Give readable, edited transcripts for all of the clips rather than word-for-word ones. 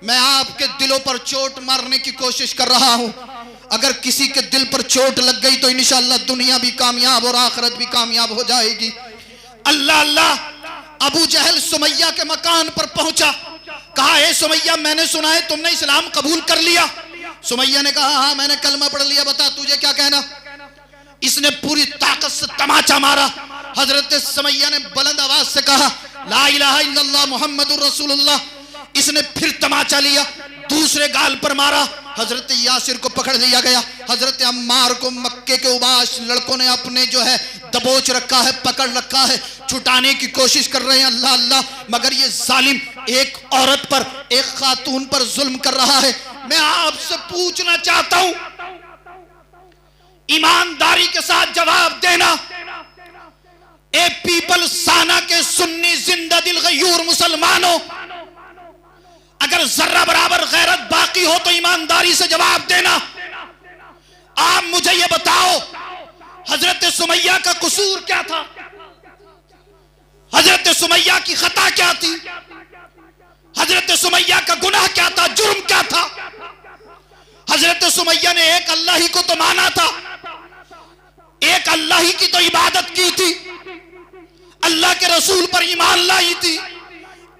मैं आपके दिलों पर चोट मारने की कोशिश कर रहा हूं। अगर किसी के दिल पर चोट लग गई तो इंशाअल्लाह दुनिया भी कामयाब और आखिरत भी कामयाब हो जाएगी। अल्लाह अल्लाह। अबू जहल सुमैया के मकान पर पहुंचा। कहा, ए सुमैया, मैंने सुना है तुमने इस्लाम कबूल कर लिया। सुमैया ने कहा, हाँ मैंने कलमा पढ़ लिया, बता तुझे क्या कहना। इसने पूरी ताकत से तमाचा मारा। हजरत सुमैया ने बुलंद आवाज से कहा, ला इलाहा इल्लल्लाह मुहम्मदुर रसूलुल्लाह। इसने फिर तमाचा लिया, दूसरे गाल पर मारा। हजरत यासिर को पकड़ लिया गया। हजरत अम्मार को मक्के के उबास लड़कों ने अपने जो है दबोच रखा है, पकड़ रखा है, छुटाने की कोशिश कर रहे हैं। अल्लाह अल्लाह। मगर ये जालिम एक औरत पर, एक खातून पर जुल्म कर रहा है। मैं आपसे पूछना चाहता हूं, ईमानदारी के साथ जवाब देना। ए पीपल साना के सुन्नी जिंदा दिल गयूर मुसलमानों, अगर जर्रा बराबर गैरत बाकी हो तो ईमानदारी से जवाब देना। आप मुझे यह बताओ, हजरत सुमैया का कसूर क्या था? हजरत सुमैया की खता क्या थी? हजरत सुमैया का गुनाह क्या था, जुर्म क्या था? हजरत सुमैया ने एक अल्लाह ही को तो माना था, एक अल्लाह ही की तो इबादत की थी, अल्लाह के रसूल पर ईमान लाई थी,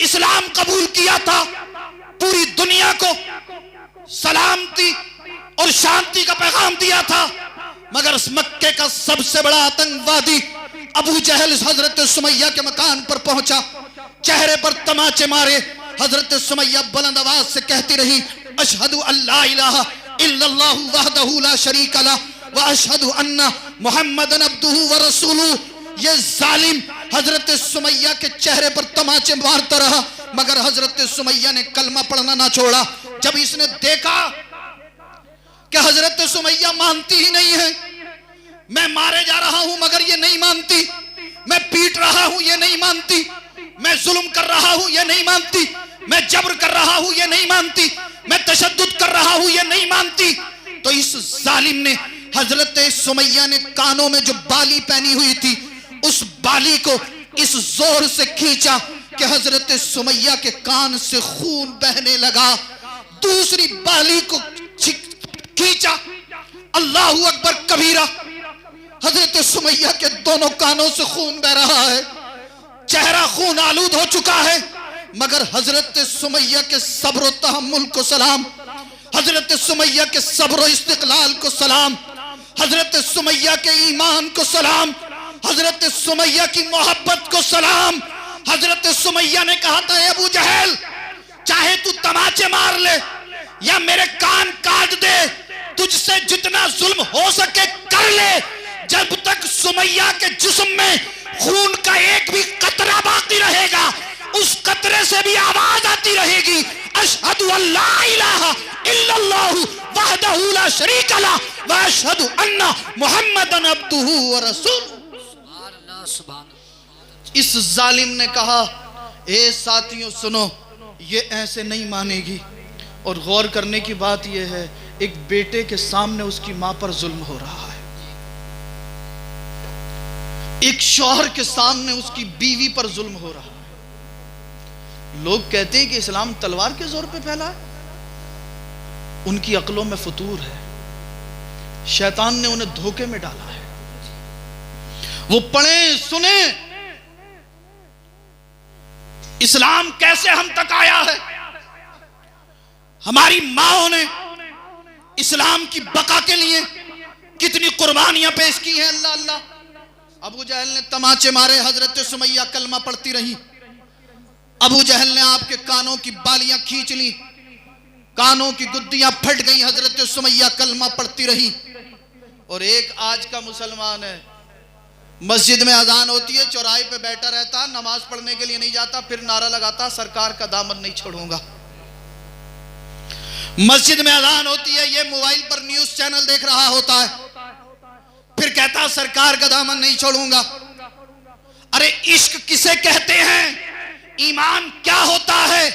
इस्लाम कबूल किया था, पूरी दुनिया को सलामती और शांति का पैगाम दिया था। मगर मक्के का सबसे बड़ा आतंकवादी अबू जहल हजरत सुमैया के मकान पर पहुंचा, चेहरे पर तमाचे मारे। हजरत सुमैया बुलंद आवाज से कहती रही, अशहदु अल्ला इलाहा इल्लल्लाहु वहदहु ला शरीका लह व अशहदु अन्ना मुहम्मदन अब्दुहु व रसूलुहु। ये जालिम हजरत सुमैया के चेहरे पर तमाचे मारता रहा, मगर हजरत सुमैया ने कलमा पढ़ना ना छोड़ा। जब इसने देखा कि हजरत सुमैया मानती ही नहीं है, मैं मारे जा रहा हूं मगर ये नहीं मानती, मैं पीट रहा हूं ये नहीं मानती, मैं जुल्म कर रहा हूं ये नहीं मानती, मैं जबर कर रहा हूं ये नहीं मानती, मैं तशद्दुद कर रहा हूं ये नहीं मानती, तो इस जालिम ने, हजरत सुमैया ने कानों में जो बाली पहनी हुई थी उस बाली को इस जोर से खींचा कि हजरत सुमैया के कान से खून बहने लगा। दूसरी बाली को खींचा, अल्लाहू अकबर कबीरा। हजरत सुमैया के दोनों कानों से खून बह रहा है, चेहरा खून आलूद हो चुका है। मगर हजरत सुमैया के सब्र तहम्मुल को सलाम, हजरत सुमैया के सब्र इस्तिकलाल को सलाम, हजरत सुमैया के ईमान को सलाम, हजरत सुमैया की मोहब्बत को सलाम। हजरत सुमैया ने कहा था, अबू जहल, चाहे तू तमाचे मार ले या मेरे कान काट दे, तुझसे जितना जुल्म हो सके कर ले, जब तक सुमैया के जिस्म में खून का एक भी कतरा बाकी रहेगा, उस कतरे से भी आवाज आती रहेगी, अशहदु अल्ला इलाहा इल्लल्लाहु वहदहु ला शरीका लह व अशहदु अन्ना मुहम्मदन अब्दुहु व रसूलुहु। इस जालिम ने कहा, ए साथियों सुनो, ये ऐसे नहीं मानेगी। और गौर करने की बात यह है, एक बेटे के सामने उसकी मां पर जुल्म हो रहा है, एक शौहर के सामने उसकी बीवी पर जुल्म हो रहा है। लोग कहते हैं कि इस्लाम तलवार के जोर पे फैला है, उनकी अक्लों में फतूर है, शैतान ने उन्हें धोखे में डाला है। वो पढ़े सुने इस्लाम कैसे हम तक आया है। हमारी माओं ने इस्लाम की बका के लिए कितनी कुर्बानियां पेश की हैं। अल्लाह अल्लाह। अबू जहल ने तमाचे मारे, हजरत सुमैया कलमा पढ़ती रही। अबू जहल ने आपके कानों की बालियां खींच ली, कानों की गुद्दियां फट गई, हजरत सुमैया कलमा पढ़ती रही। और एक आज का मुसलमान है, मस्जिद में अजान होती है, चौराहे पे बैठा रहता, नमाज पढ़ने के लिए नहीं जाता, फिर नारा लगाता, सरकार का दामन नहीं छोड़ूंगा। मस्जिद में अजान होती है, ये मोबाइल पर न्यूज चैनल देख रहा होता है, फिर कहता सरकार का दामन नहीं छोड़ूंगा। अरे इश्क किसे कहते हैं, ईमान क्या होता है,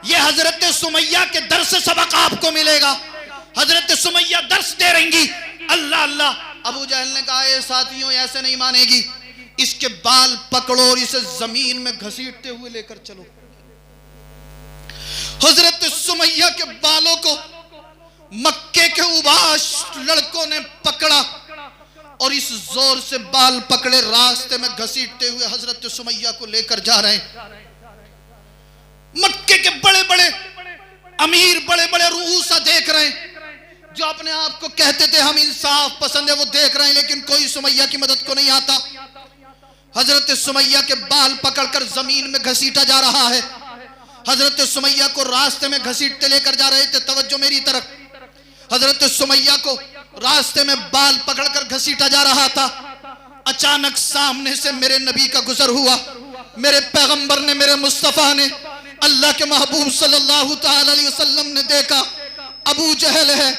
ये हजरत सुमैया के दर्स से सबक आपको मिलेगा। हजरत सुमैया दर्स दे रहेंगी। अल्लाह अल्लाह। अबू जहल ने कहा, ये साथियों ऐसे नहीं मानेगी, इसके बाल पकड़ो और इसे जमीन में घसीटते हुए लेकर चलो। हजरत सुमैया के बालों को मक्के के उबाश लड़कों ने पकड़ा और इस जोर से बाल पकड़े रास्ते में घसीटते हुए हजरत सुमैया को लेकर जा रहे हैं। मक्के के बड़े बड़े अमीर, बड़े बड़े रूसा देख रहे हैं, जो अपने आप को कहते थे हम इंसाफ पसंद है, वो देख रहे हैं, लेकिन कोई सुमैया की मदद को नहीं आता। हजरत सुमैया के बाल पकड़कर जमीन में घसीटा जा रहा है। हजरत सुमैया को रास्ते में घसीटते लेकर जा रहे थे। तवज्जो मेरी तरफ। हजरत सुमैया को रास्ते में बाल पकड़कर घसीटा जा रहा था। अचानक सामने से मेरे नबी का गुजर हुआ। मेरे पैगंबर ने, मेरे मुस्तफा ने, अल्लाह के महबूब सल्लल्लाहु ताला अलैहि वसल्लम ने देखा अबू जहल है,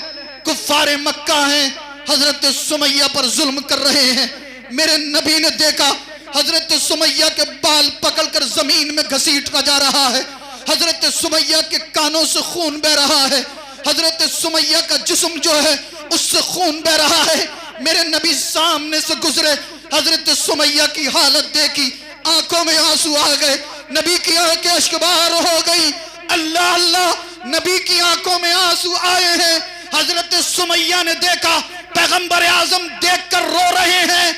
कुफ्फारे मक्का हैं, हजरत सुमैया पर जुल्म कर रहे हैं। मेरे नबी ने देखा हजरत सुमैया के बाल पकड़कर जमीन में घसीटा जा रहा है। हजरत सुमैया के कानों से खून बह रहा है। हजरत सुमैया का जिस्म जो है उससे खून बह रहा है। मेरे नबी सामने से गुजरे, हजरत सुमैया की हालत देखी, आंखों में आंसू आ गए, नबी की आंखें अश्कबार हो गई। अल्लाह अल्लाह, नबी की आंखों में आंसू आए हैं। हजरत सुमैया ने देखा पैगंबर आजम देखकर रो रहे हैं।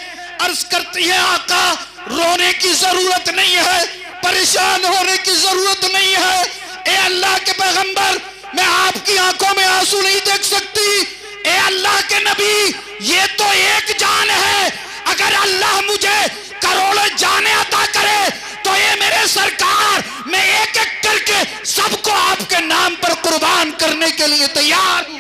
अर्ज करती है आका, रोने की जरूरत नहीं है, परेशान होने की जरूरत नहीं है। ए अल्लाह के पैगंबर, मैं आपकी आंखों में आंसू नहीं देख सकती। ए अल्लाह के नबी, ये तो एक जान है, अगर अल्लाह मुझे करोड़ों जाने अता करे तो ये मेरे सरकार, मैं एक एक करके सबको आपके नाम पर कुर्बान करने के लिए तैयार हूं।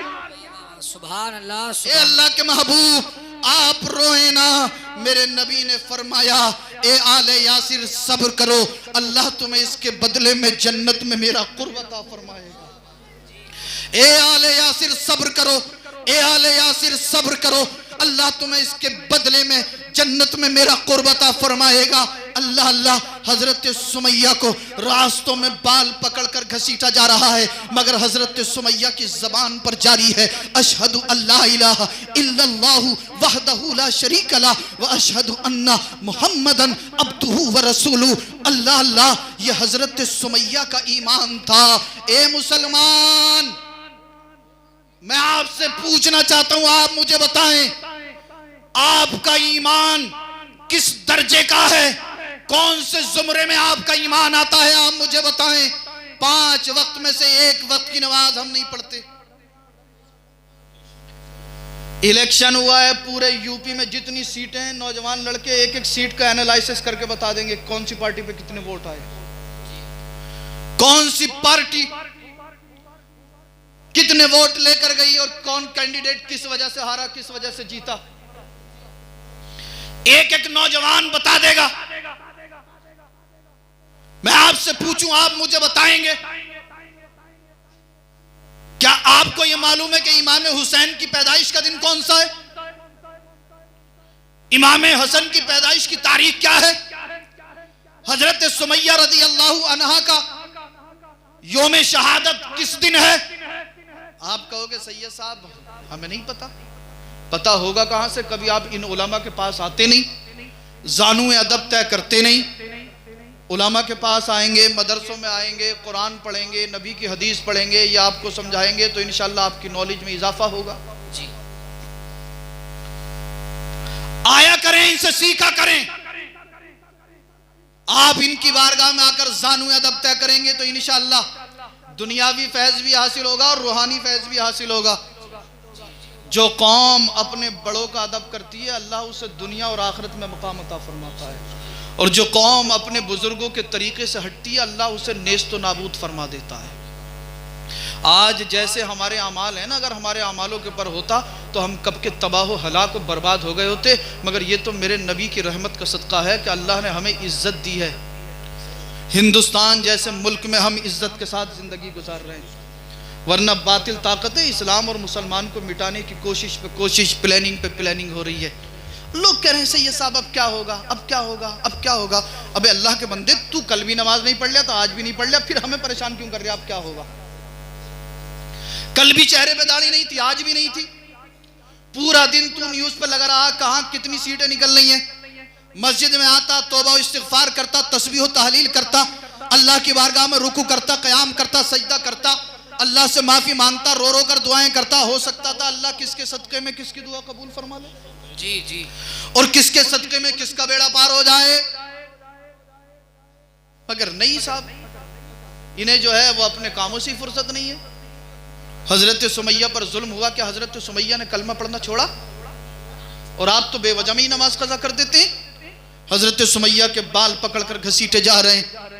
सुभान अल्लाह। ए अल्लाह के महबूब, आप रोए ना। मेरे नबी ने फरमाया, ए आले यासिर सब्र करो, अल्लाह तुम्हें इसके बदले में जन्नत में मेरा कुर्ब अता फरमाएगा। ए आले यासिर सब्र करो, ए आले यासिर सब्र करो, अल्लाह तुम्हें इसके बदले में जन्नत में मेरा कुर्ब अता फरमाएगा। अल्लाह अल्लाह। हजरत सुमैया को रास्तों में बाल पकड़कर घसीटा जा रहा है, मगर हजरत सुमैया की जबान पर जारी है अशहदु अल्ला इलाहा इल्लल्लाहु वहदहु ला शरीक ला व अशहदु अन्ना मुहम्मदन अब्दुहु व रसूलुहु। अल्लाह अल्लाह, ये हजरत सुमैया का ईमान था। ए मुसलमान, मैं आपसे पूछना चाहता हूं, आप मुझे बताएं, आपका ईमान किस दर्जे का है? कौन से जुमरे में आपका ईमान आता है? आप मुझे बताएं। 5 वक्त में से 1 वक्त की नमाज हम नहीं पढ़ते। इलेक्शन हुआ है, पूरे यूपी में जितनी सीटें हैं, नौजवान लड़के एक एक सीट का एनालिसिस करके बता देंगे कौन सी पार्टी पे कितने वोट आए, कौन सी पार्टी कितने वोट लेकर गई और कौन कैंडिडेट किस वजह से हारा, किस वजह से जीता। एक एक नौजवान बता देगा। मैं आपसे पूछूं, आप मुझे बताएंगे? क्या आपको यह मालूम है कि इमाम हुसैन की पैदाइश का दिन कौन सा है? इमाम हसन की पैदाइश की तारीख क्या है? हजरत सुमैया रदी अल्लाह अन्हा का योम शहादत किस दिन है? आप कहोगे सैयद साहब हमें नहीं पता। पता होगा कहां से? कभी आप इन उलमा के पास आते नहीं, जानू अदब तय करते नहीं। उलमा के पास आएंगे, मदरसों में आएंगे, कुरान पढ़ेंगे, नबी की हदीस पढ़ेंगे, या आपको समझाएंगे तो इंशाअल्लाह आपकी नॉलेज में इजाफा होगा। जी, आया करें, इनसे सीखा करें। आप इनकी बारगाह में आकर जानू अदब तय करेंगे तो इंशाअल्लाह दुनियावी फैज भी हासिल होगा और रूहानी फैज भी हासिल होगा। जो कौम अपने बड़ों का अदब करती है, अल्लाह उसे दुनिया और आखिरत में मकाम अता फरमाता है, और जो कौम अपने बुजुर्गों के तरीके से हटती है, अल्लाह उसे नेस्त व नाबूद फरमा देता है। आज जैसे हमारे अमाल हैं ना, अगर हमारे अमालों के ऊपर होता तो हम कब के तबाह हलाक और बर्बाद हो गए होते, मगर ये तो मेरे नबी की रहमत का सदका है कि अल्लाह ने हमें इज्जत दी है। हिंदुस्तान जैसे मुल्क में हम इज्जत के साथ ज़िंदगी गुजार रहे हैं, वरना बातिल ताकतें इस्लाम और मुसलमान को मिटाने की कोशिश पे कोशिश, प्लानिंग पे प्लानिंग हो रही है। लोग कह रहे हैं सैयद साहब अब क्या होगा, अब क्या होगा, अब क्या होगा। अबे अल्लाह के बंदे, तू कल भी नमाज नहीं पढ़ लिया तो आज भी नहीं पढ़ लिया, फिर हमें परेशान क्यों कर रहे? अब क्या होगा? कल भी चेहरे पे दाढ़ी नहीं थी, आज भी नहीं थी। पूरा दिन तू न्यूज पर लगा रहा, कहां कितनी सीटें निकल रही हैं। मस्जिद में आता, तौबा इस्तिगफार करता, तस्बीह तहलील करता, अल्लाह की बारगाह में रुकू करता, क़याम करता, सजदा करता, अल्लाह से माफी मांगता, रो रो कर दुआएं करता, हो सकता था अल्लाह किसके सदके में किसकी दुआ कबूल फरमा ले, जी जी, और किसके सदके में किसका बेड़ा पार हो जाए। मगर नहीं साहब, इन्हें जो है वो अपने कामों से फुर्सत नहीं है। हजरत सुमैया पर जुल्म हुआ कि हजरत सुमैया ने कलमा पढ़ना छोड़ा, और आप तो बेवजह ही नमाज कज़ा कर देते हैं। हजरत सुमैया के बाल पकड़कर घसीटे जा रहे हैं।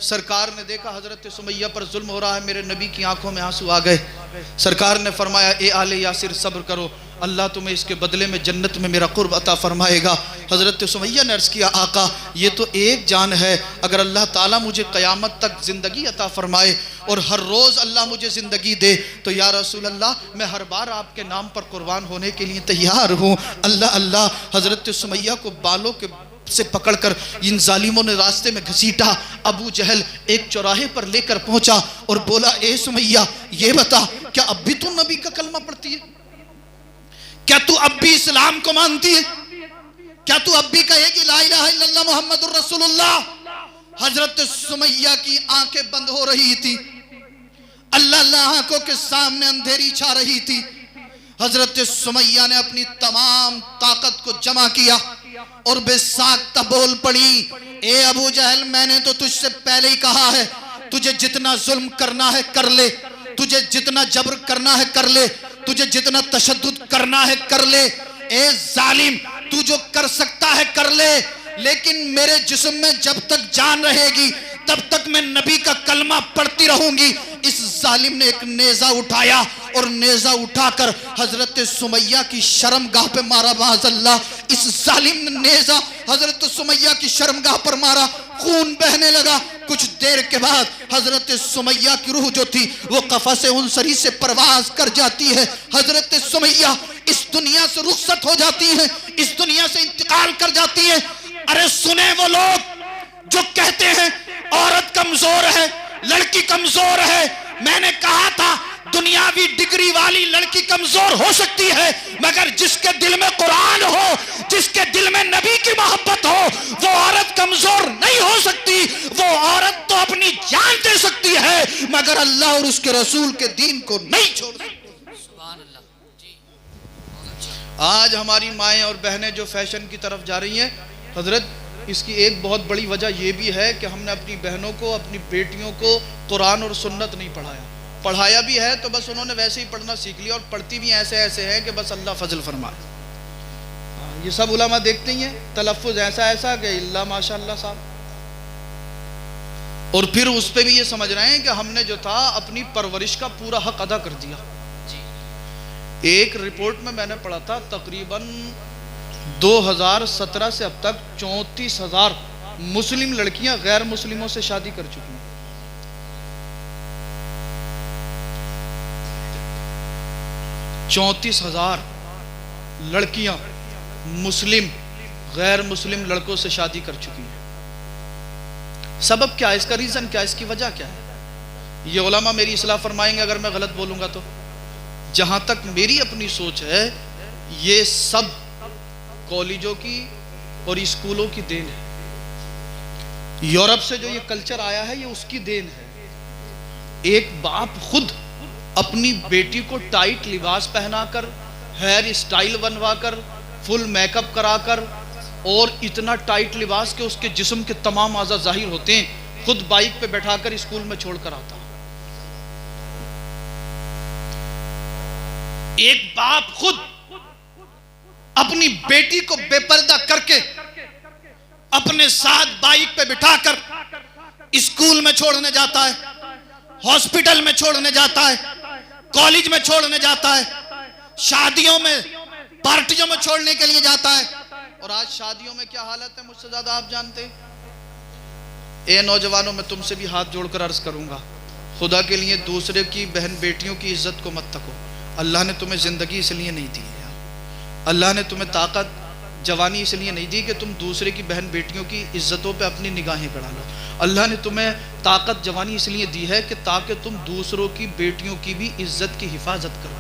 सरकार ने देखा हजरत सुमैया पर जुल्म हो रहा है, मेरे नबी की आंखों में आंसू आ गए। सरकार ने फरमाया, ए आले यासिर सब्र करो, अल्लाह तुम्हें इसके बदले में जन्नत में मेरा कुर्ब अता फरमाएगा। हजरत सुमैया ने अर्ज किया, आका ये तो एक जान है, अगर अल्लाह ताला मुझे क़यामत तक ज़िंदगी अता फरमाए और हर रोज़ अल्लाह मुझे ज़िंदगी दे तो या रसूल अल्लाह मैं हर बार आपके नाम पर कुर्बान होने के लिए तैयार हूँ। अल्लाह अल्लाह। हजरत सुमैया को बालों के से पकड़कर इन जालिमों ने रास्ते में घसीटा। अबू जहल एक चौराहे पर लेकर पहुंचा और बोला, ए सुमैया ये बता, क्या अब भी तू नबी का कलमा पढ़ती है? क्या तू अब भी इस्लाम को मानती है? क्या तू अब भी कहेगी ला इलाहा इल्लल्लाह मुहम्मदुर रसूलुल्लाह? हजरत सुमैया की आंखें बंद हो रही थी, अल्लाह अल्लाह आंखों के सामने अंधेरी छा रही थी। हजरत सुमैया ने अपनी तमाम ताकत को जमा किया और बेसाख्ता बोल पड़ी, ए अबू जहल मैंने तो तुझसे पहले ही कहा है, तुझे जितना जुल्म करना है कर ले, तुझे जितना जबर करना है कर ले, तुझे जितना तशद्दुद करना है कर ले। ए जालिम, तू जो कर सकता है कर ले, लेकिन मेरे जिस्म में जब तक जान रहेगी तब तक मैं नबी का कलमा पढ़ती रहूंगी। इस जालिम ने एक नेजा उठाया और नेजा उठाकर हजरत सुमैया की शर्मगाह पे मारा। माज़अल्लाह, इस जालिम ने नेजा हजरत सुमैया की शर्मगाह पर मारा, खून बहने लगा। कुछ देर के बाद हजरत सुमैया की रूह जो थी वो कफ़स उनसरी से परवाज कर जाती है। हजरत सुमैया इस दुनिया से रुखसत हो जाती है, इस दुनिया से इंतकाल कर जाती है। अरे सुने वो लोग जो कहते हैं औरत कमजोर है, लड़की कमजोर है। मैंने कहा था दुनियावी डिग्री वाली लड़की कमजोर हो सकती है, मगर जिसके दिल में कुरान हो, जिसके दिल में नबी की मोहब्बत हो, वो औरत कमजोर नहीं हो सकती। वो औरत तो अपनी जान दे सकती है, मगर अल्लाह और उसके रसूल के दीन को नहीं छोड़ सकती। सुभान अल्लाह जी। आज हमारी माएं और बहनें जो फैशन की तरफ जा रही हैं, हजरत इसकी एक बहुत बड़ी वजह यह भी है कि हमने अपनी बहनों को, अपनी बेटियों को कुरान और सुन्नत नहीं पढ़ाया। पढ़ाया भी है तो बस उन्होंने वैसे ही पढ़ना सीख लिया, और पढ़ती भी ऐसे ऐसे हैं कि बस अल्लाह फजल फरमाए। ये सब उलमा देखते ही हैं, तलफ़ुज़ ऐसा ऐसा कि इल्ला माशाअल्लाह साहब, और फिर उस पर भी ये समझ रहे हैं कि हमने जो था अपनी परवरिश का पूरा हक अदा कर दिया। एक रिपोर्ट में मैंने पढ़ा था तकरीबन 2017 से अब तक 34,000 मुस्लिम लड़कियां गैर मुस्लिमों से शादी कर चुकी हैं। 34,000 लड़कियां मुस्लिम गैर मुस्लिम लड़कों से शादी कर चुकी हैं। सबब क्या है इसका? रीजन क्या है? इसकी वजह क्या है? ये उलमा मेरी इस्लाह फरमाएंगे अगर मैं गलत बोलूंगा तो। जहां तक मेरी अपनी सोच है, ये सब कॉलेजों की और स्कूलों की देन है। यूरोप से जो ये कल्चर आया है ये उसकी देन है। एक बाप खुद अपनी बेटी को टाइट लिबास पहनाकर, हेयर स्टाइल बनवाकर, फुल मेकअप कराकर, और इतना टाइट लिबास के उसके जिस्म के तमाम आज़ा जाहिर होते हैं, खुद बाइक पे बैठाकर स्कूल में छोड़कर आता। एक बाप खुद अपनी बेटी को बेपर्दा करके अपने साथ बाइक पे बिठाकर स्कूल में छोड़ने जाता है, हॉस्पिटल में छोड़ने जाता है, कॉलेज में छोड़ने जाता है, शादियों में, पार्टियों में छोड़ने के लिए जाता है। और आज शादियों में क्या हालत है मुझसे ज्यादा आप जानते हैं। ए नौजवानों, मैं तुमसे भी हाथ जोड़कर अर्ज करूंगा, खुदा के लिए दूसरे की बहन बेटियों की इज्जत को मत तको। अल्लाह ने तुम्हें जिंदगी इसलिए नहीं दी है, अल्लाह ने तुम्हें ताकत जवानी इसलिए नहीं दी कि तुम दूसरे की बहन बेटियों की इज्जतों पे अपनी निगाहें गड़ा लो। अल्लाह ने तुम्हें ताकत जवानी इसलिए दी है कि ताकि तुम दूसरों की बेटियों की भी इज्जत की हिफाजत करो।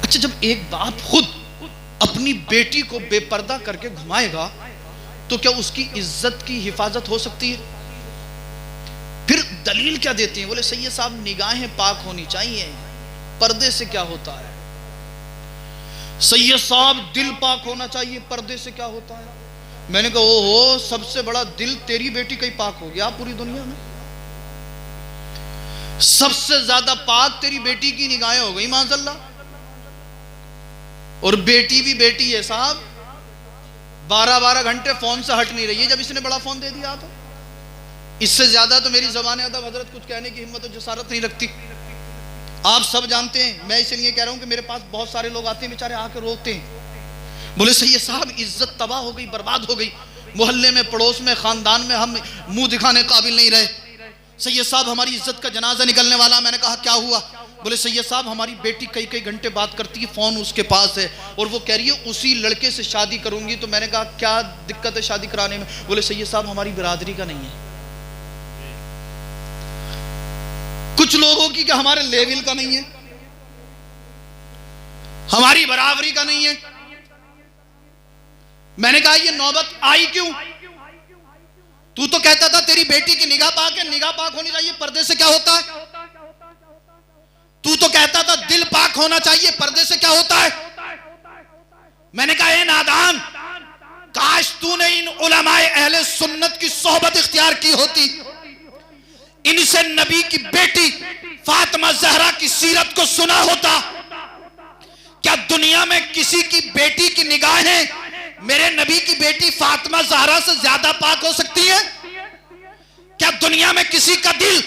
अच्छा, जब एक बाप खुद अपनी बेटी को बेपर्दा करके घुमाएगा तो क्या उसकी इज्जत की हिफाजत हो सकती है? फिर दलील क्या देते हैं? बोले सैयद साहब निगाहें पाक होनी चाहिए, पर्दे से क्या होता है? सैयद साहब दिल पाक होना चाहिए, पर्दे से क्या होता है? मैंने कहा ओहो, सबसे बड़ा दिल तेरी बेटी का ही पाक हो गया पूरी दुनिया में। सबसे ज्यादा पाक तेरी बेटी की निगाहें हो गई माज़अल्लाह। और बेटी भी बेटी है साहब, 12-12 घंटे फोन से हट नहीं रही है जब इसने बड़ा फोन दे दिया। तो इससे ज्यादा तो मेरी ज़बान अदब हजरत कुछ कहने की हिम्मत और जसारत नहीं रखती। आप सब जानते हैं, मैं इसलिए कह रहा हूं कि मेरे पास बहुत सारे लोग आते हैं बेचारे, आके रोते हैं, बोले सैयद साहब इज्जत तबाह हो गई, बर्बाद हो गई, मोहल्ले में, पड़ोस में, खानदान में हम मुंह दिखाने काबिल नहीं रहे। सैयद साहब हमारी इज्जत का जनाजा निकलने वाला। मैंने कहा क्या हुआ? बोले सैयद साहब हमारी बेटी कई कई घंटे बात करती है, फोन उसके पास है और वो कह रही है उसी लड़के से शादी करूंगी। तो मैंने कहा क्या दिक्कत है शादी कराने में? बोले सैयद साहब हमारी बिरादरी का नहीं है, कुछ लोगों की कि हमारे लेवल का नहीं है, हमारी बराबरी का नहीं है। मैंने कहा ये नौबत आई क्यों? तू तो कहता था तेरी बेटी की निगाह पाक है, निगाह पाक होनी चाहिए, पर्दे से क्या होता है? तू तो कहता था दिल पाक होना चाहिए, पर्दे से क्या होता है? मैंने कहा ए नादान, काश तूने इन उलमाए अहले सुन्नत की सोहबत इख्तियार की होती, इनसे नबी की बेटी फातिमा ज़हरा की सीरत को सुना होता। क्या दुनिया में किसी की बेटी की निगाहें मेरे नबी की बेटी फातिमा ज़हरा से ज्यादा पाक हो सकती है? क्या दुनिया में किसी का दिल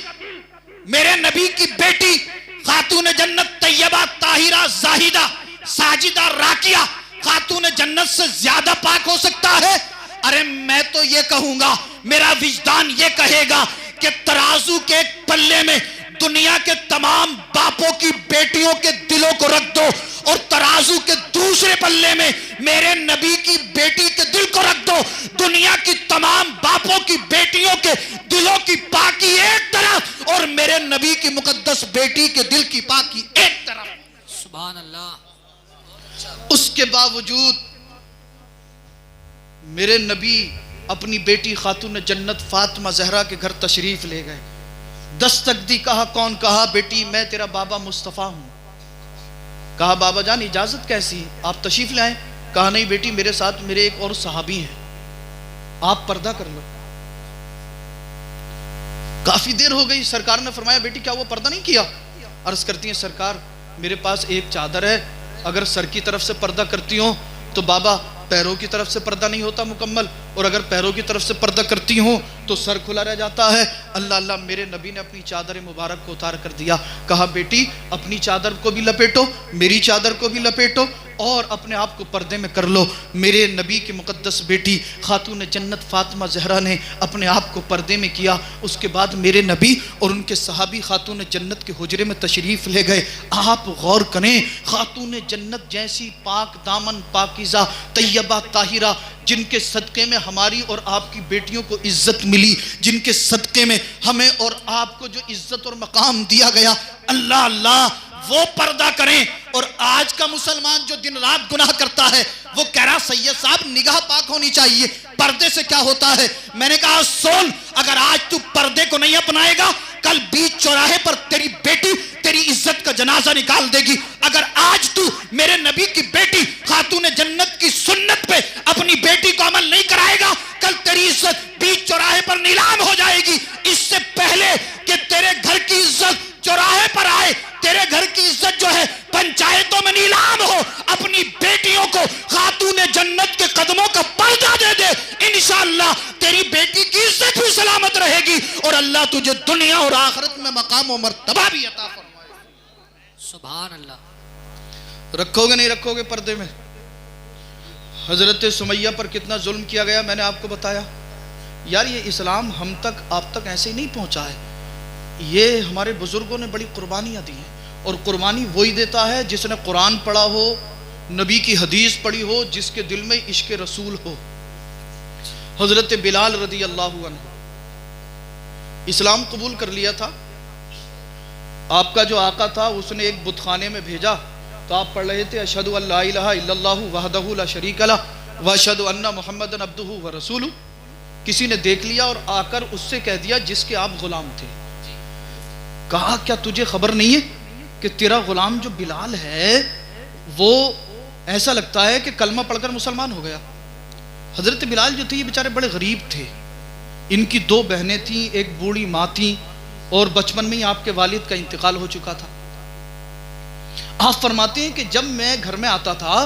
मेरे नबी की बेटी खातून जन्नत तैयबा ताहिरा जाहिदा साजिदा राकिया खातून जन्नत से ज्यादा पाक हो सकता है? अरे मैं तो ये कहूंगा, मेरा विजदान ये कहेगा कि तराजू के एक पल्ले में दुनिया के तमाम बापों की बेटियों के दिलों को रख दो और तराजू के दूसरे पल्ले में मेरे नबी की बेटी के दिल को रख दो। दुनिया की तमाम बापों की बेटियों के दिलों की पाकी एक तरफ और मेरे नबी की मुकद्दस बेटी के दिल की पाकी एक तरफ। सुभान अल्लाह। उसके बावजूद मेरे नबी अपनी बेटी खातून जन्नत फातिमा ज़हरा के घर तशरीफ ले गए। दस्तक दी, कहा कौन? कहा बेटी मैं तेरा बाबा मुस्तफ़ा हूं। कहा बाबा जान इजाजत कैसी, आप तशरीफ ले आए? कहा नहीं बेटी मेरे साथ मेरे एक और सहाबी हैं, आप पर्दा कर लो। काफी देर हो गई, सरकार ने फरमाया बेटी क्या वो पर्दा नहीं किया? अर्ज करती है सरकार मेरे पास एक चादर है, अगर सर की तरफ से पर्दा करती हो तो बाबा पैरों की तरफ से पर्दा नहीं होता मुकम्मल, और अगर पैरों की तरफ से पर्दा करती हूँ तो सर खुला रह जाता है। अल्लाह अल्लाह, मेरे नबी ने अपनी चादर मुबारक को उतार कर दिया। कहा बेटी अपनी चादर को भी लपेटो, मेरी चादर को भी लपेटो और अपने आप को पर्दे में कर लो। मेरे नबी की मुकद्दस बेटी खातून जन्नत फातिमा ज़हरा ने अपने आप को पर्दे में किया। उसके बाद मेरे नबी और उनके सहाबी खातून जन्नत के हुजरे में तशरीफ़ ले गए। आप गौर करें, खातून जन्नत जैसी पाक दामन पाकीज़ा तैयबा ताहिरा, जिनके सदक़े में हमारी और आपकी बेटियों को इज्जत मिली, जिनके सदक़े में हमें और आपको जो इज्जत और मकाम दिया गया, अल्लाह अल्लाह वो पर्दा करें। और आज का मुसलमान जो दिन रात गुनाह करता है वो कह रहा सैयद साहब निगाह पाक होनी चाहिए, पर्दे से क्या होता है? मैंने कहा सोन, अगर आज तू पर्दे को नहीं अपनाएगा, कल बीच चौराहे पर तेरी बेटी तेरी इज्जत का जनाजा निकाल देगी। अगर आज तू मेरे नबी की बेटी खातून जन्नत की सुन्नत पे अपनी बेटी को अमल नहीं कराएगा, कल तेरी इज्जत बीच चौराहे पर नीलाम हो जाएगी। इससे पहले कि तेरे घर की इज्जत चौराहे पर आए, तेरे घर की इज्जत जो है पंचायतों में नीलाम हो, अपनी बेटियों को खातून जन्नत के कदमों का पर्दा दे दे, इंशाअल्लाह तेरी बेटी की इज्जत भी सलामत रहेगी और अल्लाह तुझे दुनिया और आखिरत में मकाम और मर्तबा भी अता फरमाएगा। सुभान अल्लाह। रखोगे नहीं रखोगे पर्दे में? हजरत सुमैया पर कितना जुल्म किया गया मैंने आपको बताया। यार ये इस्लाम हम तक आप तक ऐसे ही नहीं पहुंचा है, ये हमारे बुजुर्गों ने बड़ी कुर्बानियाँ दी हैं। और कुर्बानी वही देता है जिसने कुरान पढ़ा हो, नबी की हदीस पढ़ी हो, जिसके दिल में इश्क रसूल हो। हजरत बिलाल रदी अल्लाह अन्हु इस्लाम कबूल कर लिया था। आपका जो आका था उसने एक बुतखाने में भेजा तो आप पढ़ रहे थे अशहदु अल्ला इलाहा इल्लल्लाहु वहदहु ला शरीका लह व अशहदु अन्ना मुहम्मदन अब्दुहु व रसूलुहु। किसी ने देख लिया और आकर उससे कह दिया जिसके आप गुलाम थे, कहा क्या तुझे खबर नहीं है कि तेरा गुलाम जो बिलाल है वो ऐसा लगता है कि कलमा पढ़कर मुसलमान हो गया। हजरत बिलाल जो थे ये बेचारे बड़े गरीब थे, इनकी 2 बहनें थीं, एक बूढ़ी माँ थी और बचपन में ही आपके वालिद का इंतकाल हो चुका था। आप फरमाते हैं कि जब मैं घर में आता था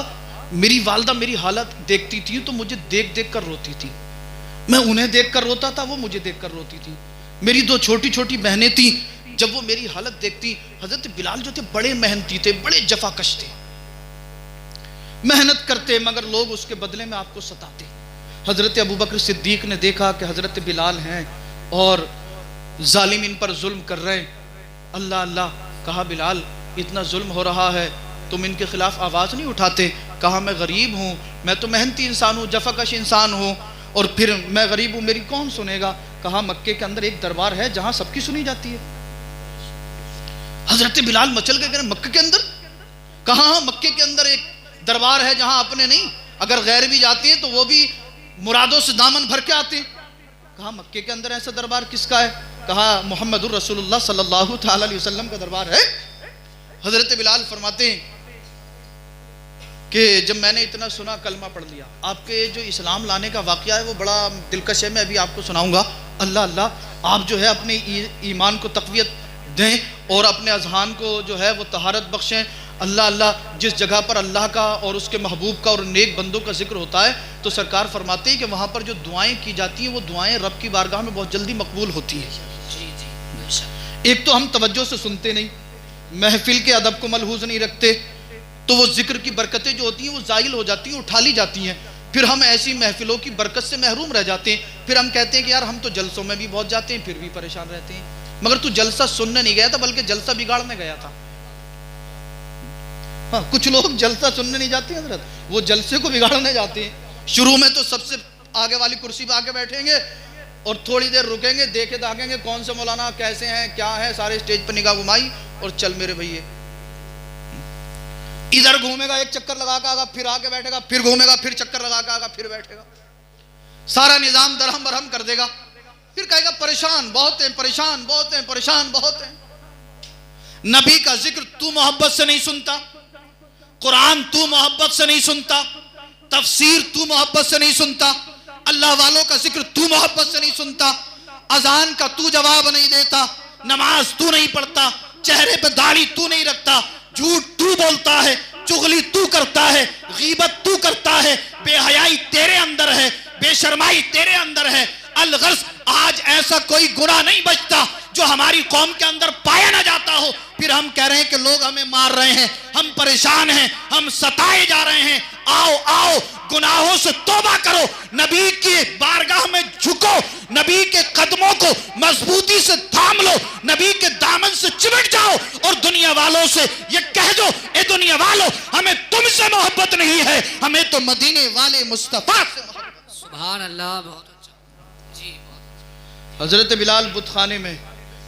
मेरी वालदा मेरी हालत देखती थी तो मुझे देख देख कर रोती थी, मैं उन्हें देख कर रोता था, वो मुझे देख कर रोती थी। मेरी 2 छोटी छोटी बहनें थी, जब वो मेरी हालत देखती, हजरत बिलाल जो थे बड़े मेहनती थे, बड़े जफाकश थे, मेहनत करते मगर लोग उसके बदले में आपको सताते। हजरत अबू बकर सिद्दीक ने देखा कि हजरत बिलाल हैं और जालिम इन पर जुल्म कर रहे हैं। अल्लाह अल्लाह, कहा बिलाल इतना जुल्म हो रहा है तुम इनके खिलाफ आवाज़ नहीं उठाते? कहा मैं गरीब हूँ, मैं तो मेहनती इंसान हूँ, जफाकश इंसान हूँ, और फिर मैं गरीब हूँ, मेरी कौन सुनेगा? कहा मक्के के अंदर एक दरबार है जहाँ सबकी सुनी जाती है। हजरत बिलाल मचल गए, कह मक्के के अंदर? कहा हाँ, मक्के के अंदर एक दरबार है जहाँ अपने नहीं, अगर गैर भी जाते हैं तो वो भी मुरादों से दामन भर के आते हैं। कहा मक्के के अंदर ऐसा दरबार किसका है? कहा मुहम्मदुर रसूलुल्लाह सल्लल्लाहु तआला अलैहि वसल्लम का दरबार है। हजरत बिलाल फरमाते हैं कि जब मैंने इतना सुना कलमा पढ़ लिया। आपके जो इस्लाम लाने का वाक़या है वो बड़ा दिलकश है, मैं अभी आपको सुनाऊंगा। अल्लाह अल्लाह, आप जो है अपने ईमान को तक़वियत दें और अपने अज़हान को जो है वो तहारत बख्शें। अल्लाह अल्लाह, जिस जगह पर अल्लाह का और उसके महबूब का और नेक बंदों का जिक्र होता है तो सरकार फरमाते हैं कि वहाँ पर जो दुआएं की जाती हैं वो दुआएं रब की बारगाह में बहुत जल्दी मकबूल होती हैं। एक तो हम तवज्जो से सुनते नहीं, महफिल के अदब को मलहूज़ नहीं रखते, तो वो जिक्र की बरकतें जो होती हैं वो ज़ाइल हो जाती हैं, उठा ली जाती हैं। फिर हम ऐसी महफिलों की बरकत से महरूम रह जाते हैं। फिर हम कहते हैं कि यार हम तो जलसों में भी बहुत जाते हैं फिर भी परेशान रहते हैं। मगर तू जलसा सुनने नहीं गया था बल्कि जलसा बिगाड़ने गया था। हाँ, कुछ लोग जलसा सुनने नहीं जाते हैं हजरत, वो जलसे को बिगाड़ने जाते हैं। शुरू में तो सबसे आगे वाली कुर्सी पे आके बैठेंगे और थोड़ी देर रुकेंगे, देखे दागेंगे कौन से मौलाना कैसे हैं क्या है, सारे स्टेज पर निगाह घुमाई और चल मेरे भैया। इधर घूमेगा, एक चक्कर लगा के आगा, फिर आके बैठेगा, फिर घूमेगा, फिर चक्कर लगा के आगा, फिर बैठेगा, सारा निजाम दरहम बरहम कर देगा। फिर कहेगा परेशान बहुत हैं, परेशान बहुत हैं, परेशान बहुत हैं। नबी का जिक्र तू मोहब्बत से नहीं सुनता, कुरान तू मोहब्बत से नहीं सुनता, तफसीर तू मोहब्बत से नहीं सुनता, अल्लाह वालों का जिक्र तू मोहब्बत से नहीं सुनता, अजान का तू जवाब नहीं देता, नमाज तू नहीं पढ़ता, चेहरे पे दाढ़ी तू नहीं रखता, झूठ तू बोलता है, चुगली तू करता है, गीबत तू करता है, बेहयाई तेरे अंदर है, बेशर्माई तेरे अंदर है। अलगर्ज आज ऐसा कोई गुनाह नहीं बचता जो हमारी कौम के अंदर पाया ना जाता हो। फिर हम कह रहे हैं कि लोग हमें मार रहे हैं, हम परेशान हैं, हम सताए जा रहे हैं। आओ आओ, गुनाहों से तौबा करो, नबी की बारगाह में झुको, नबी के कदमों को मजबूती से थाम लो, नबी के दामन से चिमट जाओ और दुनिया वालों से ये कह दो, ए दुनिया वालों हमें तुमसे मोहब्बत नहीं है, हमें तो मदीने वाले मुस्तफा से मोहब्बत। सुभान अल्लाह, बहुत अच्छा जी। हजरत बिलाल बुतखाने में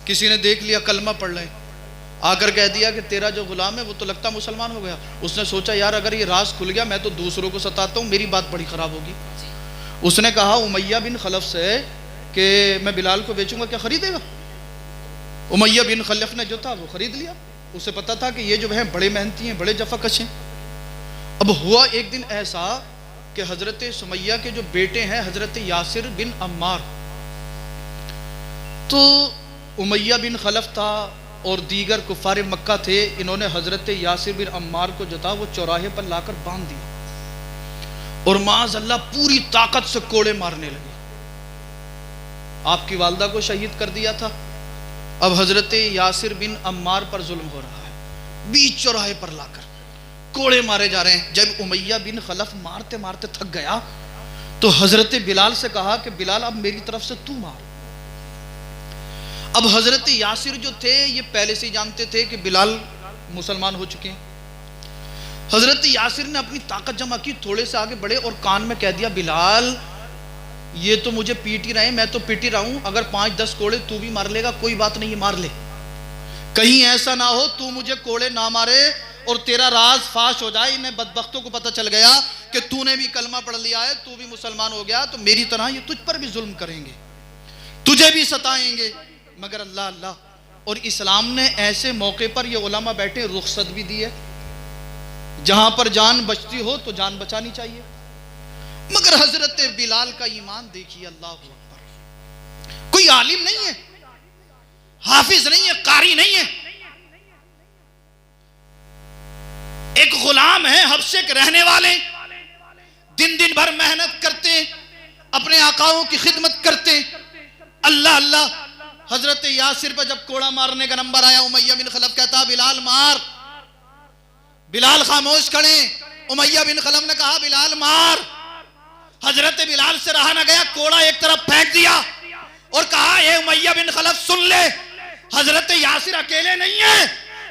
किसी ने देख लिया कलमा पढ़ लें, आकर कह दिया कि तेरा जो गुलाम है वो तो लगता मुसलमान हो गया। उसने सोचा यार अगर ये राज खुल गया मैं तो दूसरों को सताता हूँ, मेरी बात बड़ी ख़राब होगी। उसने कहा उमैया बिन खलफ से कि मैं बिलाल को बेचूंगा, क्या खरीदेगा? उमैया बिन खलफ ने जो था वो खरीद लिया। उसे पता था कि ये जो है बड़े मेहनती हैं, बड़े जफाकश हैं। अब हुआ एक दिन ऐसा कि हज़रत सुमैया के जो बेटे हैं हज़रत यासिर बिन अम्मार, तो उमैया बिन खलफ था और दीगर कुफार मक्का थे, इन्होंने हज़रत यासिर बिन अम्मार को जो था वो चौराहे पर लाकर बांध दिया और माज़ अल्लाह पूरी ताकत से कोड़े मारने लगे। आपकी वालदा को शहीद कर दिया था। अब हज़रत यासिर बिन अम्मार पर जुल्म हो रहा है, बीच चौराहे पर लाकर कोड़े मारे जा रहे हैं। जब उमैया बिन खलफ मारते मारते थक गया तो हज़रत बिलाल से कहा कि बिलाल अब मेरी तरफ से तू मार। अब हज़रत यासिर जो थे ये पहले से ही जानते थे कि बिलाल मुसलमान हो चुके हैं। हज़रत यासिर ने अपनी ताकत जमा की, थोड़े से आगे बढ़े और कान में कह दिया बिलाल ये तो मुझे पीट ही रहे हैं, मैं तो पीट ही रहा हूं, अगर 5-10 कोड़े तू भी मार लेगा कोई बात नहीं, मार ले, कहीं ऐसा ना हो तू मुझे कोड़े ना मारे और तेरा राज फाश हो जाए, इन्हें बदबख्तों को पता चल गया कि तूने भी कलमा पढ़ लिया है, तू भी मुसलमान हो गया, तो मेरी तरह ये तुझ पर भी जुल्म करेंगे, तुझे भी सताएंगे। मगर अल्लाह अल्लाह, और इस्लाम ने ऐसे मौके पर ये उलमा बैठे रुख्सत भी दी है, जहां पर जान बचती हो तो जान बचानी चाहिए। मगर हजरत बिलाल का ईमान देखिए, अल्लाह अकबर। कोई आलिम नहीं है, हाफिज नहीं है, कारी नहीं है, एक गुलाम है, हबशे के रहने वाले, दिन दिन भर मेहनत करते, अपने आकाओं की खिदमत करते। अल्लाह अल्लाह। हजरत यासिर पर जब कोड़ा मारने का नंबर आया, उमैया बिन खलफ कहता बिलाल मार। बिलाल खामोश खड़े। उमैया बिन खलफ ने कहा बिलाल मार। हजरत बिलाल से रहा ना गया, कोड़ा एक तरफ फेंक दिया और कहा ए उमैया बिन खलफ सुन ले, हजरत यासिर अकेले नहीं है,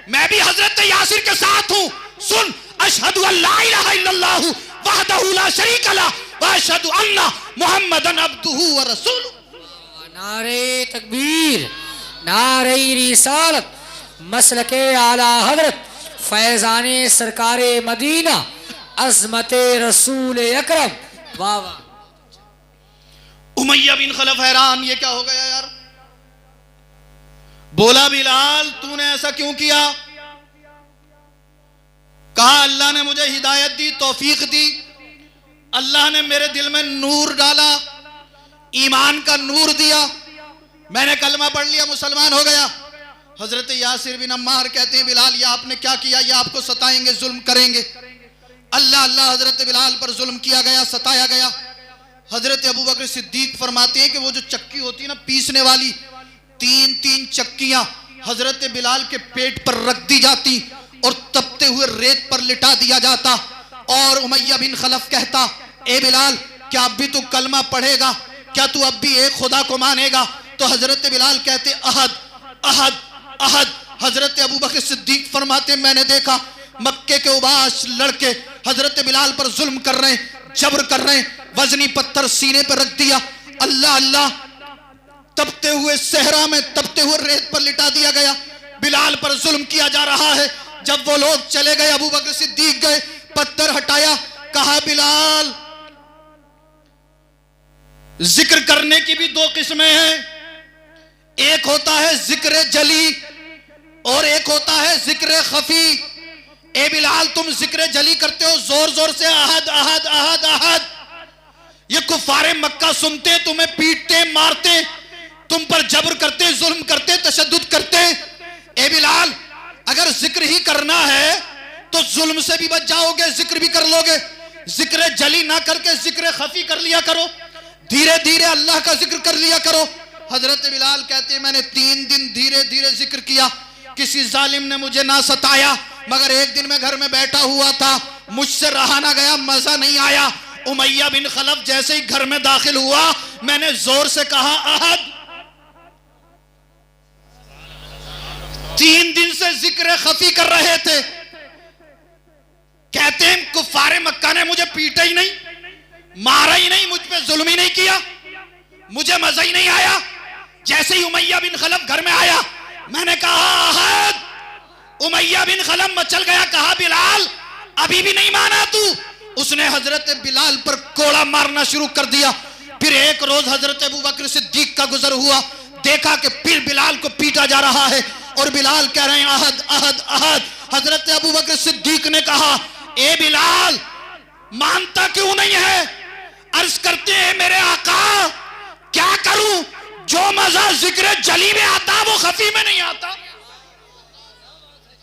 मैं भी हजरत यासिर के साथ हूं। सुन, अशहदु अल्ला इलाहा इल्लल्लाहु वहदहु ला शरीका लह व अशहदु अन्ना मुहम्मदन अब्दुहु व रसूलुहु। नारे तकबीर, नारे रिसालत, मसलके आला हजरत फैजाने सरकारे मदीना, अज़मते रसूल अकरम। वाह वाह। उमैया बिन खलफ हैरान, ये क्या हो गया यार। बोला बिलाल तूने ऐसा क्यों किया। कहा अल्लाह ने मुझे हिदायत दी, तौफीक दी, अल्लाह ने मेरे दिल में नूर डाला, ईमान का नूर दिया, मैंने कलमा पढ़ लिया, मुसलमान हो गया। हजरत यासिर बिन अम्मार कहते हैं बिलाल ये आपने क्या किया, ये आपको सताएंगे, जुल्म करेंगे। अल्लाह अल्लाह। हजरत बिलाल पर जुल्म किया गया, सताया गया। हजरत अबू बकर सिद्दीक फरमाते हैं कि वो जो चक्की होती है ना पीसने वाली, 3-3 चक्कियां हजरत बिलाल के पेट पर रख दी जाती और तपते हुए रेत पर लिटा दिया जाता। और उमैया बिन खलफ कहता ए बिलाल क्या अब भी तू कलमा पढ़ेगा, क्या तू अब भी एक खुदा को मानेगा। तो हजरत बिलाल कहते अहद अहद अहद। हजरत अबू बकर सिद्दीक फरमाते मैंने देखा मक्के के उबास लड़के हजरत बिलाल पर जुल्म कर रहे हैं, जबर कर रहे हैं, वजनी पत्थर सीने पर रख दिया। अल्लाह अल्लाह। तपते हुए सहरा में तपते हुए रेत पर लिटा दिया गया, बिलाल पर जुल्म किया जा रहा है। जब वो लोग चले गए, अबू बकर सिद्दीक गए, पत्थर हटाया, कहा बिलाल जिक्र करने की भी 2 किस्में हैं, एक होता है जिक्र जली और एक होता है जिक्र खफी। ए बिलाल तुम जिक्र जली करते हो, जोर जोर से अहद अहद अहद अहद। ये कुफारे मक्का सुनते, तुम्हें पीटते, मारते, तुम पर जबर करते, जुल्म करते, तशद्दुद करते। ए बिलाल अगर जिक्र ही करना है तो जुल्म से भी बच जाओगे, जिक्र भी कर लोगे। जिक्र जली ना करके जिक्र खफी कर लिया करो, धीरे धीरे अल्लाह का जिक्र कर लिया करो। हजरत बिलाल कहते हैं मैंने 3 दिन धीरे धीरे जिक्र किया, किसी जालिम ने मुझे ना सताया। मगर एक दिन मैं घर में बैठा हुआ था, मुझसे रहा ना गया, मजा नहीं आया। उमैया बिन खलफ जैसे ही घर में दाखिल हुआ, मैंने जोर से कहा अहद। 3 दिन से जिक्र खफी कर रहे थे। कहते हैं कुफारे मक्का ने मुझे पीटा ही नहीं, मारा ही नहीं, मुझ पे जुल्म ही नहीं किया, मुझे मजा ही नहीं आया। जैसे ही उमैया बिन खलफ घर में आया, मैंने कहा अहद। उमैया बिन खलफ मचल गया, कहा बिलाल अभी भी नहीं माना तू। उसने हजरत बिलाल पर कोड़ा मारना शुरू कर दिया। फिर एक रोज हजरत अबू बकर सिद्दीक का गुजर हुआ, देखा कि फिर बिलाल को पीटा जा रहा है और बिलाल कह रहे हैं अहद अहद अहद। हजरत अबू बकर सिद्दीक ने कहा ए बिलाल मानता क्यों नहीं है। अर्ज करते हैं मेरे आका क्या करूं, जो मजा जिक्र जली में आता वो खफी में नहीं आता।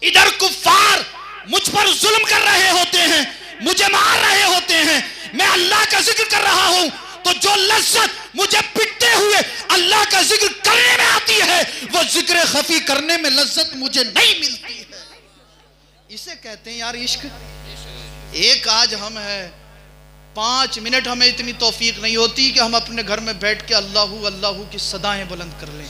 इधर कुफ्फार मुझ पर जुल्म कर रहे होते हैं, मुझे मार रहे होते हैं, मैं अल्लाह का जिक्र कर रहा हूं, तो जो लज्जत मुझे पिटते हुए अल्लाह का जिक्र करने में आती है, वो जिक्र खफी करने में लज्जत मुझे नहीं मिलती है। इसे कहते हैं यार इश्क। एक आज हम है 5 मिनट हमें इतनी तौफीक नहीं होती कि हम अपने घर में बैठ के अल्लाहू अल्लाहू की सदाएं बुलंद कर लें।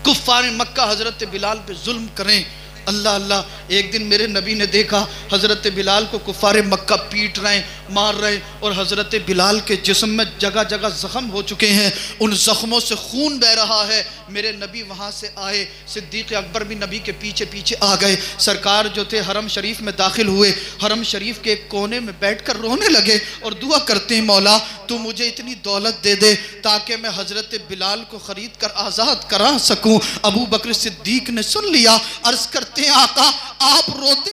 कुफ्फार मक्का हजरत बिलाल पे जुल्म करें, अल्लाह अल्लाह। एक दिन मेरे नबी ने देखा हजरत बिलाल को कुफ्फार मक्का पीट रहे हैं, मार रहे हैं, और हजरत बिलाल के जिस्म में जगह जगह जख्म हो चुके हैं, उन जख्मों से खून बह रहा है। मेरे नबी वहाँ से आए, सिद्दीक़ अकबर भी नबी के पीछे पीछे आ गए। सरकार जो थे हरम शरीफ में दाखिल हुए, हरम शरीफ के एक कोने में बैठकर रोने लगे और दुआ करते हैं, मौला तू मुझे इतनी दौलत दे दे ताकि मैं हज़रत बिलाल को ख़रीद कर आज़ाद करा सकूँ। अबू बकर सिद्दीक़ ने सुन लिया, अर्ज़ करते हैं आका आप रोते